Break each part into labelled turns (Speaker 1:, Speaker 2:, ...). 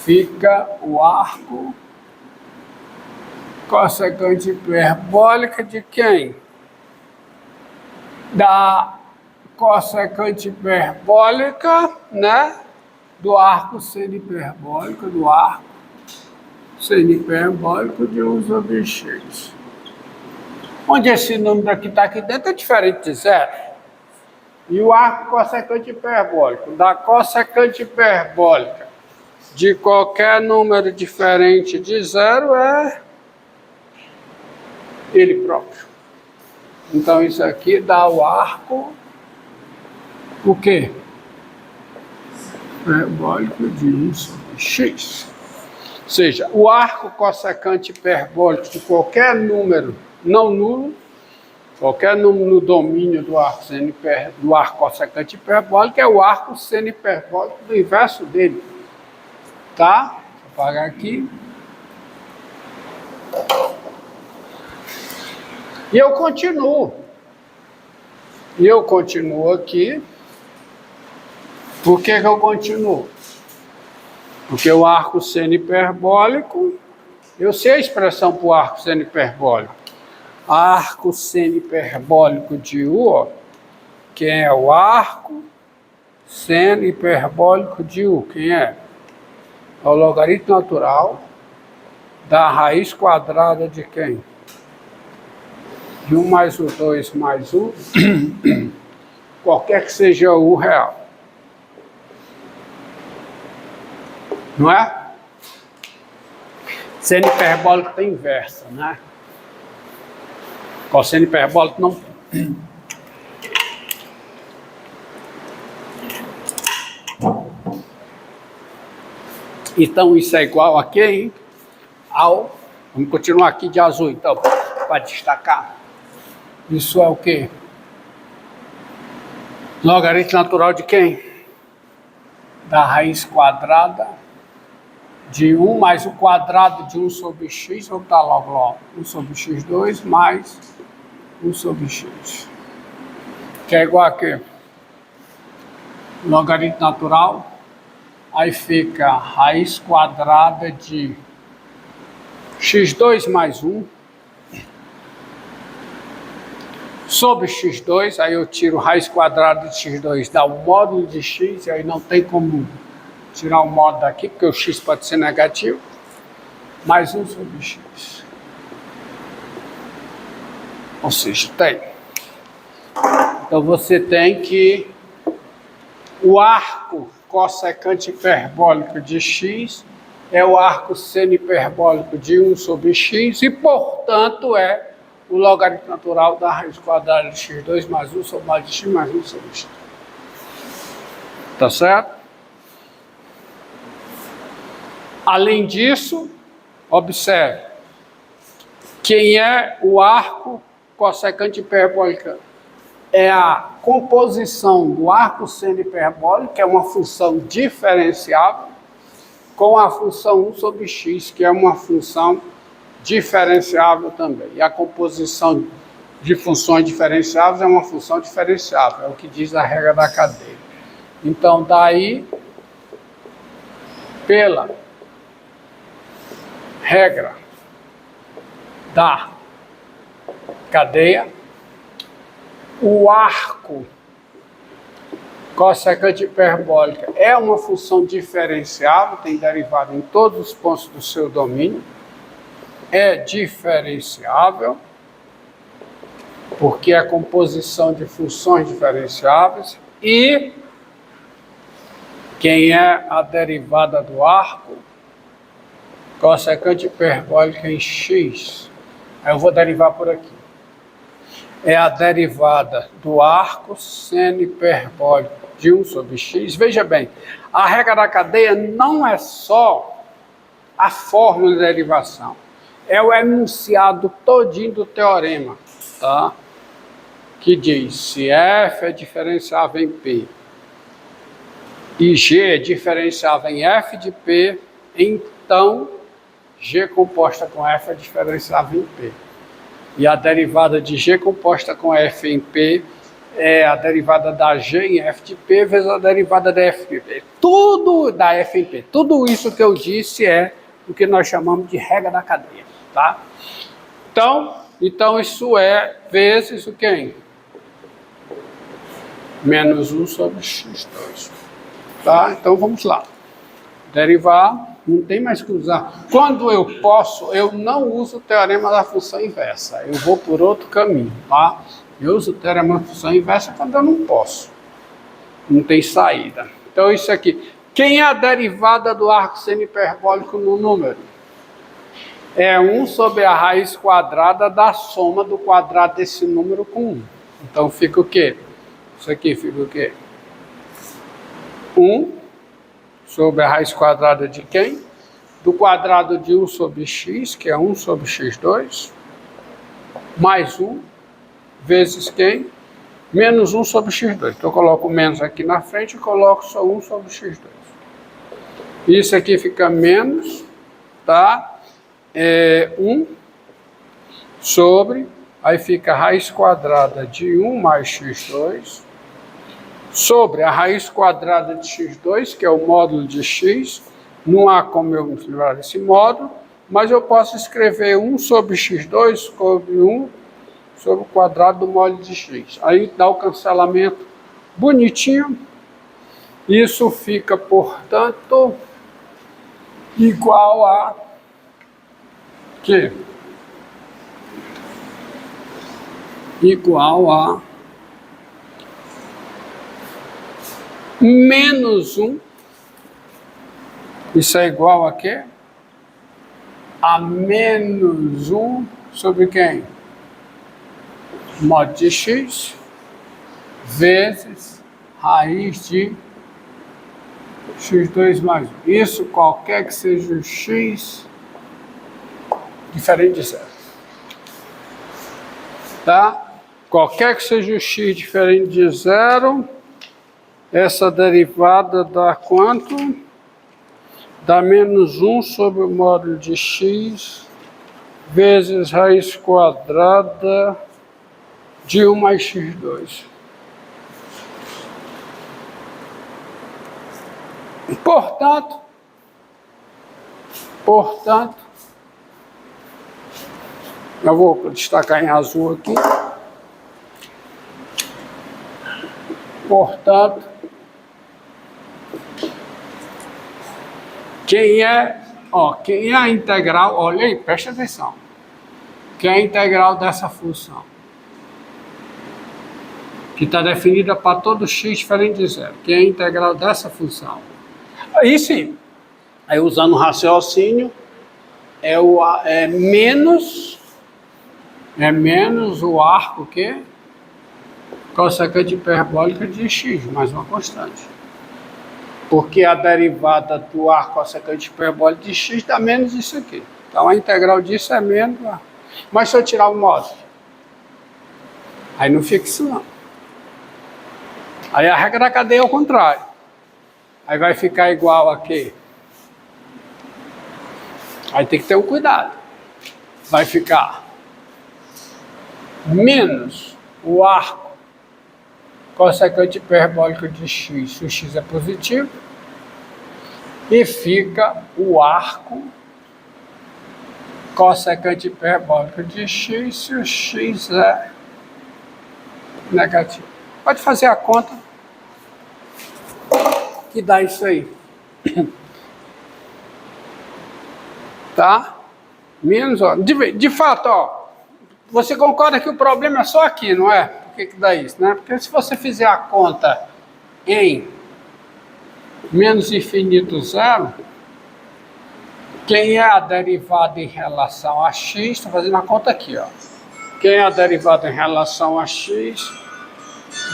Speaker 1: fica o arco cossecante hiperbólica de quem? Da cossecante hiperbólica, né? Do arco seno hiperbólico, do arco seno hiperbólico de 1 sobre x. Onde esse número aqui está aqui dentro é diferente de zero. E o arco cossecante hiperbólico, da cossecante hiperbólica de qualquer número diferente de zero é ele próprio. Então isso aqui dá o arco, o quê? Hiperbólico de 1 sobre x. Ou seja, o arco cossecante hiperbólico de qualquer número não nulo, qualquer número no domínio do arco do arco cossecante hiperbólico é o arco seno hiperbólico do inverso dele. Tá? Vou apagar aqui. E eu continuo. E eu continuo aqui. Por que eu continuo? Porque o arco seno hiperbólico, eu sei a expressão para o arco seno hiperbólico. Arco seno hiperbólico de U, ó, quem é o arco seno hiperbólico de U? Quem é? É o logaritmo natural da raiz quadrada de quem? De 1 mais o 2 mais U, qualquer que seja o U real. Não é? Seno hiperbólico tem inversa, né? Cosseno hiperbólico não tem. Então isso é igual a quem? Ao... Vamos continuar aqui de azul, então, para destacar. Isso é o quê? Logaritmo natural de quem? Da raiz quadrada de 1 mais o quadrado de 1 sobre x, vou botar logo 1 sobre x2 mais 1 sobre x. Que é igual a quê? Logaritmo natural. Aí fica raiz quadrada de x2 mais 1 sobre x2, aí eu tiro raiz quadrada de x2, dá o módulo de x, e aí não tem como tirar o módulo daqui, porque o x pode ser negativo, mais 1 sobre x. Ou seja, tem. Então você tem que o arco cossecante hiperbólico de x é o arco seno hiperbólico de 1 sobre x e, portanto, é o logaritmo natural da raiz quadrada de x2 mais 1 sobre mais de x mais 1 sobre x. Tá certo? Além disso, observe, quem é o arco cossecante hiperbólico? É a composição do arco seno hiperbólico, que é uma função diferenciável, com a função 1 sobre x, que é uma função diferenciável também. E a composição de funções diferenciáveis é uma função diferenciável, é o que diz a regra da cadeia. Então, daí, pela regra da cadeia, o arco cossecante hiperbólica é uma função diferenciável, tem derivada em todos os pontos do seu domínio, é diferenciável, porque é a composição de funções diferenciáveis, e quem é a derivada do arco cossecante hiperbólica em x, aí eu vou derivar por aqui. É a derivada do arco seno hiperbólico de 1 sobre x. Veja bem, a regra da cadeia não é só a fórmula de derivação, é o enunciado todinho do teorema, tá? Que diz, se f é diferenciável em P e G é diferenciável em f de P, então G composta com f é diferenciável em P. E a derivada de G composta com f em P é a derivada da G em f de P vezes a derivada da f de P. Tudo da f em P. Tudo isso que eu disse é o que nós chamamos de regra da cadeia, tá? Então isso é vezes o quê? Menos 1 sobre x2. Tá? Então vamos lá. Derivar, não tem mais que usar. Quando eu posso, eu não uso o teorema da função inversa. Eu vou por outro caminho, tá? Eu uso o teorema da função inversa quando eu não posso. Não tem saída. Então isso aqui. Quem é a derivada do arco semihiperbólico no número? É 1 sobre a raiz quadrada da soma do quadrado desse número com 1. Então fica o quê? Isso aqui fica o quê? 1 sobre a raiz quadrada de quem? Do quadrado de 1 sobre x, que é 1 sobre x2, mais 1, vezes quem? Menos 1 sobre x2. Então eu coloco o menos aqui na frente e coloco só 1 sobre x2. Isso aqui fica menos, tá? 1 sobre, aí fica a raiz quadrada de 1 mais x2, sobre a raiz quadrada de x2, que é o módulo de x. Não há como eu livrar desse módulo, mas eu posso escrever 1 sobre x2 sobre 1 sobre o quadrado do módulo de x. Aí dá o cancelamento bonitinho. Isso fica, portanto, igual a quê? Igual a menos 1. Isso é igual a quê? A menos 1 sobre quem? Módulo de x vezes raiz de x2 mais 1. Isso qualquer que seja o x diferente de zero. Tá? Qualquer que seja o x diferente de zero, essa derivada dá quanto? Dá menos 1 sobre o módulo de x vezes raiz quadrada de 1 mais x2. Portanto, eu vou destacar em azul aqui. Portanto, quem é a integral, olha aí, preste atenção. Quem é a integral dessa função? Que está definida para todo x diferente de zero. Quem é a integral dessa função? Aí sim, aí usando o raciocínio, é menos o arco que cossecante hiperbólica de x, mais uma constante. Porque a derivada do arco cossecante hiperbólico de x dá menos isso aqui. Então a integral disso é menos. Mas se eu tirar o módulo, aí não fica isso não. Aí a regra da cadeia é o contrário. Aí vai ficar igual a quê? Aí tem que ter um cuidado. Vai ficar menos o arco cossecante hiperbólico de x, se o x é positivo, e fica o arco cossecante hiperbólico de x, se o x é negativo. Pode fazer a conta que dá isso aí. Tá? Menos, ó. De fato, ó, você concorda que o problema é só aqui, não é? Por que dá isso, né? Porque se você fizer a conta em menos infinito zero, quem é a derivada em relação a x, estou fazendo a conta aqui, ó. Quem é a derivada em relação a x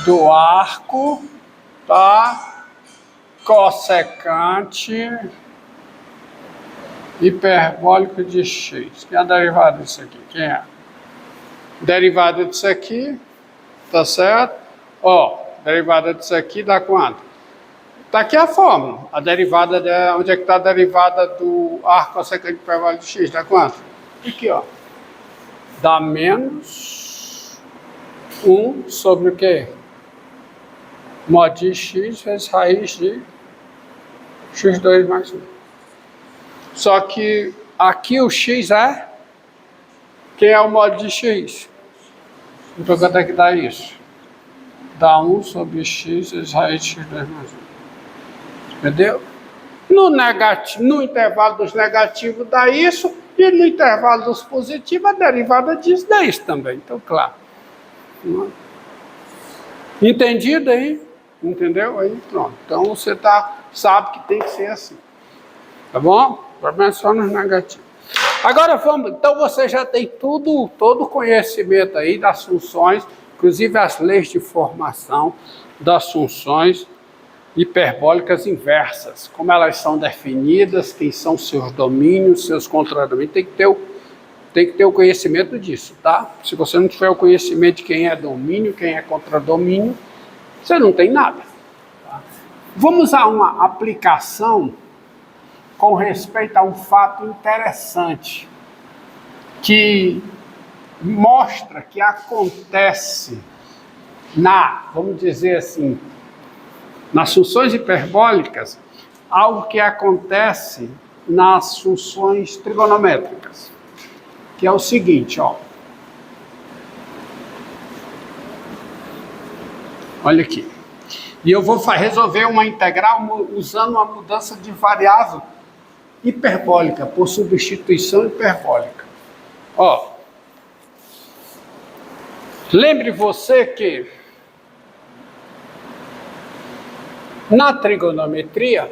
Speaker 1: do arco, tá? Cossecante hiperbólico de x. Quem é a derivada disso aqui? Quem é? Derivada disso aqui, tá certo? Ó, derivada disso aqui dá quanto? Tá aqui a fórmula. A derivada, onde é que está a derivada do arco cossecante hiperbólico de x? Dá quanto? Aqui, ó. Dá menos 1 sobre o quê? Mod de x vezes raiz de x2 mais 1. Só que aqui o x é... Quem é o mod de x? Então quanto é que dá isso? Dá 1 sobre x vezes raiz de x2 mais 1. Entendeu? No intervalo dos negativos dá isso, e no intervalo dos positivos a derivada disso dá isso também. Então, claro. Entendido aí? Entendeu? Aí, pronto. Então você sabe que tem que ser assim. Tá bom? Problema só nos negativos. Agora vamos, então você já tem todo o conhecimento aí das funções, inclusive as leis de formação das funções hiperbólicas inversas, como elas são definidas, quem são seus domínios, seus contradomínios, tem que ter o conhecimento disso, tá? Se você não tiver o conhecimento de quem é domínio, quem é contradomínio, você não tem nada. Tá? Vamos a uma aplicação com respeito a um fato interessante que mostra que acontece vamos dizer assim, nas funções hiperbólicas, algo que acontece nas funções trigonométricas, que é o seguinte, ó. Olha aqui. E eu vou resolver uma integral usando uma mudança de variável hiperbólica por substituição hiperbólica. Ó. Lembre você que na trigonometria,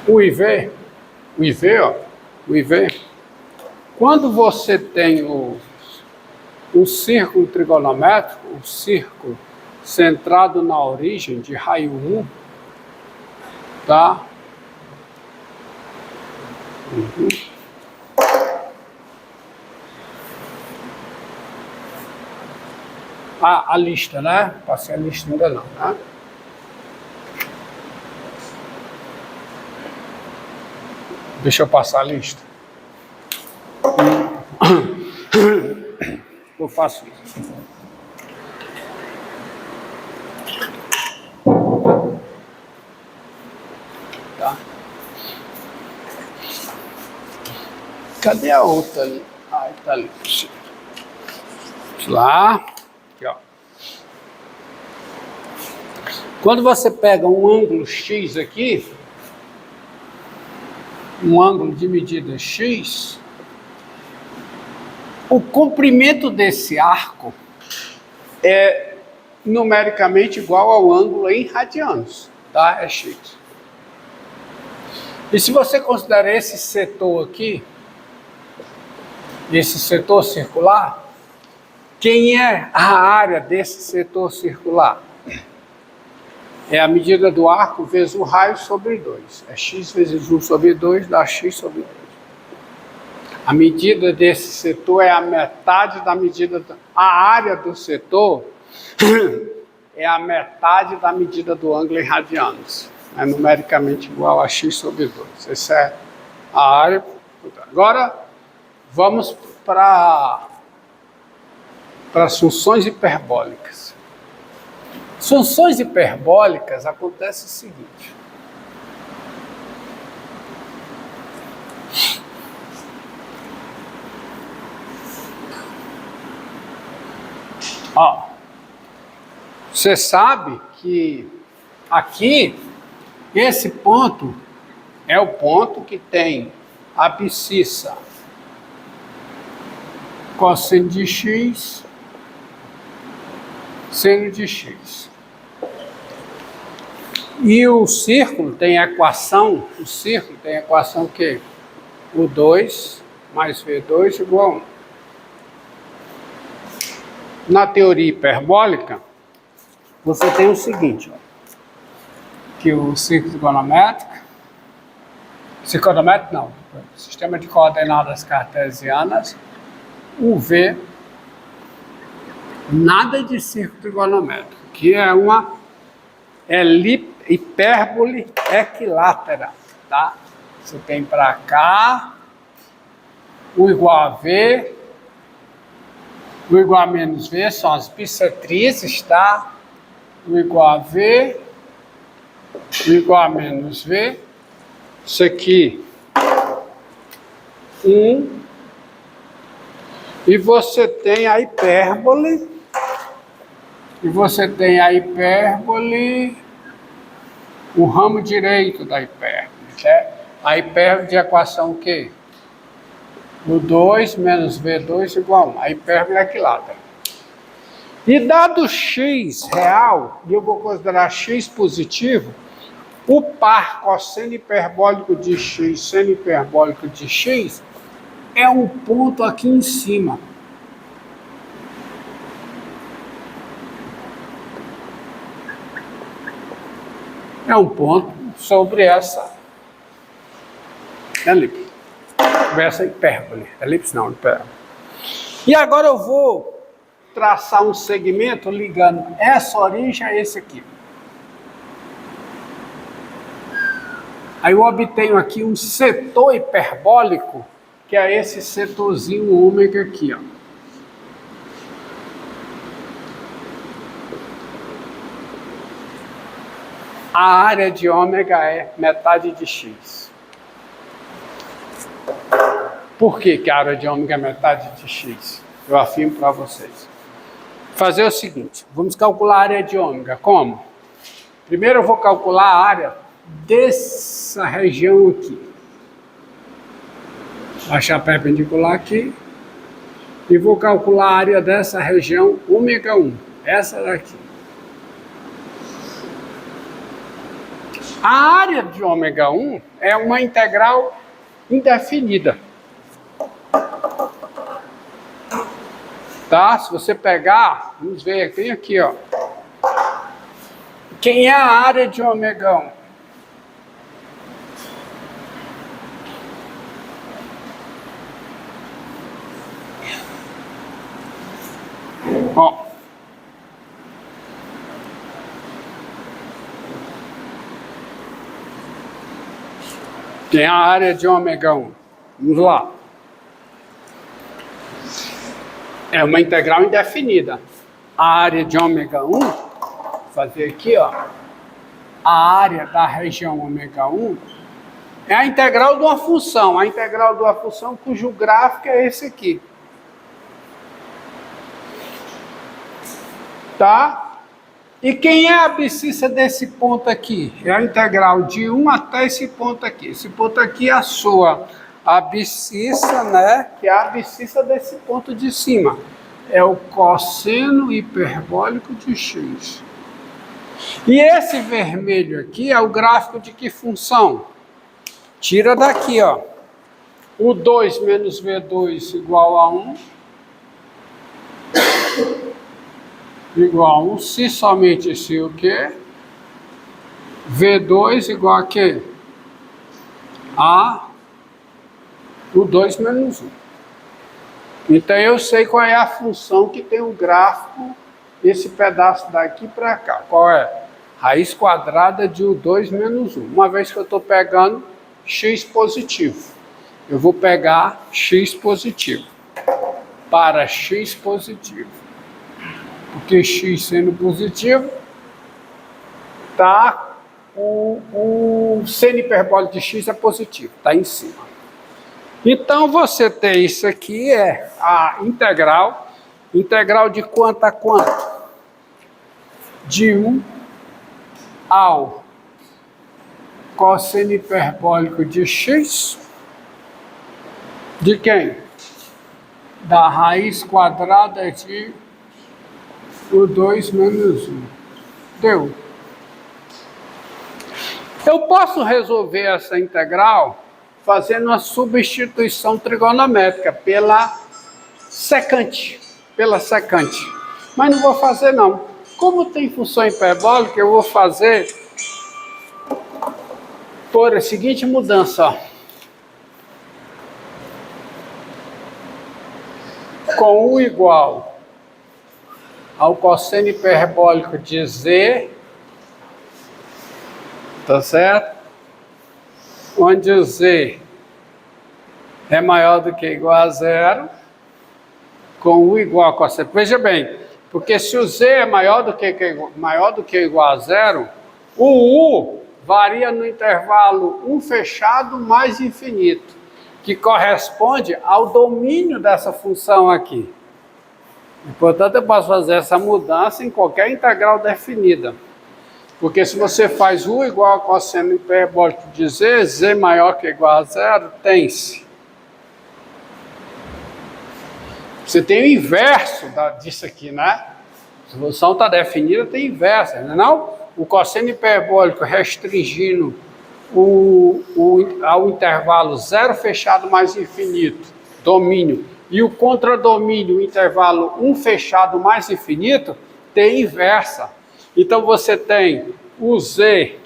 Speaker 1: o IV, quando você tem o círculo trigonométrico, o círculo centrado na origem de raio 1, tá? A lista, né? Passei a lista ainda não, né? Deixa eu passar a lista. Eu faço isso. Tá? Cadê a outra ali? Ah, tá ali. Vamos lá. Aqui, ó. Quando você pega um ângulo X aqui, um ângulo de medida X, o comprimento desse arco é numericamente igual ao ângulo em radianos, tá? É X. E se você considerar esse setor aqui, esse setor circular, quem é a área desse setor circular? É a medida do arco vezes o raio sobre 2. É x vezes 1 sobre 2 dá x sobre 2. A medida desse setor é a metade da medida... A área do setor é a metade da medida do ângulo em radianos. É numericamente igual a x sobre 2. Essa é a área. Agora, vamos para as funções hiperbólicas. Funções hiperbólicas acontece o seguinte. Ó, você sabe que aqui, esse ponto é o ponto que tem abscissa cosseno de x, seno de x. E o círculo tem a equação, que o 2 mais V2 igual a 1. Na teoria hiperbólica, você tem o seguinte, ó, que o círculo trigonométrico não, sistema de coordenadas cartesianas, o V, nada de círculo trigonométrico, que é uma hipérbole equilátera, tá? Você tem para cá, o igual a V, O igual a menos V são as bissetrizes, tá? O igual a V, o igual a menos V. Isso aqui, 1. E você tem a hipérbole. E você tem a hipérbole, o ramo direito da hipérbole. Né? A hipérbole de equação o quê? O 2 menos V2 igual a 1. A hipérbole é equilátera. E dado x real, e eu vou considerar x positivo, o par cosseno hiperbólico de x, seno hiperbólico de x, é um ponto aqui em cima. É um ponto sobre essa elipse. Sobre essa hipérbole. Elipse não, hipérbole. E agora eu vou traçar um segmento ligando essa origem a esse aqui. Aí eu obtenho aqui um setor hiperbólico, que é esse setorzinho ômega aqui, ó. A área de ômega é metade de x. Por que que a área de ômega é metade de x? Eu afirmo para vocês. Fazer o seguinte, vamos calcular a área de ômega. Como? Primeiro eu vou calcular a área dessa região aqui. Achar perpendicular aqui. E vou calcular a área dessa região ômega 1. Essa daqui. A área de ômega 1 é uma integral indefinida. Tá? Se você pegar, vamos ver, tem aqui, ó. Quem é a área de ômega 1? Ó. Quem é a área de ômega 1? Vamos lá. É uma integral indefinida. A área de ômega 1, vou fazer aqui, ó. A área da região ômega 1 é a integral de uma função. A integral de uma função cujo gráfico é esse aqui. Tá? E quem é a abscissa desse ponto aqui? É a integral de 1 até esse ponto aqui. Esse ponto aqui é a sua abscissa, né? Que é a abscissa desse ponto de cima. É o cosseno hiperbólico de x. E esse vermelho aqui é o gráfico de que função? Tira daqui, ó. O 2 menos V2 igual a 1. Igual a 1, se somente se o quê? V2 igual a quê? A o 2 menos 1. Então eu sei qual é a função que tem o gráfico, esse pedaço daqui para cá. Qual é? Raiz quadrada de U2 menos 1. Uma vez que eu estou pegando x positivo, eu vou pegar x positivo. Para x positivo. Porque x sendo positivo, tá? O seno hiperbólico de x é positivo, está em cima. Então você tem isso aqui, é a integral. Integral de quanto a quanto? De 1 ao cosseno hiperbólico de x. De quem? Da raiz quadrada de o 2 menos 1. Deu. Eu posso resolver essa integral fazendo uma substituição trigonométrica pela secante. Mas não vou fazer, não. Como tem função hiperbólica, eu vou fazer por a seguinte mudança, ó. Com U igual ao cosseno hiperbólico de Z, tá certo? Onde o Z é maior do que igual a 0, com U igual a cosseno. Veja bem, porque se o Z é maior do que ou igual a zero, o U varia no intervalo 1 fechado mais infinito, que corresponde ao domínio dessa função aqui. E, portanto, eu posso fazer essa mudança em qualquer integral definida. Porque se você faz U igual a cosseno hiperbólico de Z, Z maior que ou igual a zero, tem-se. Você tem o inverso disso aqui, né? Se a função está definida, tem inverso, não é não? O cosseno hiperbólico restringindo ao intervalo zero fechado mais infinito, domínio, e o contradomínio, o intervalo 1 fechado mais infinito, tem inversa. Então você tem o Z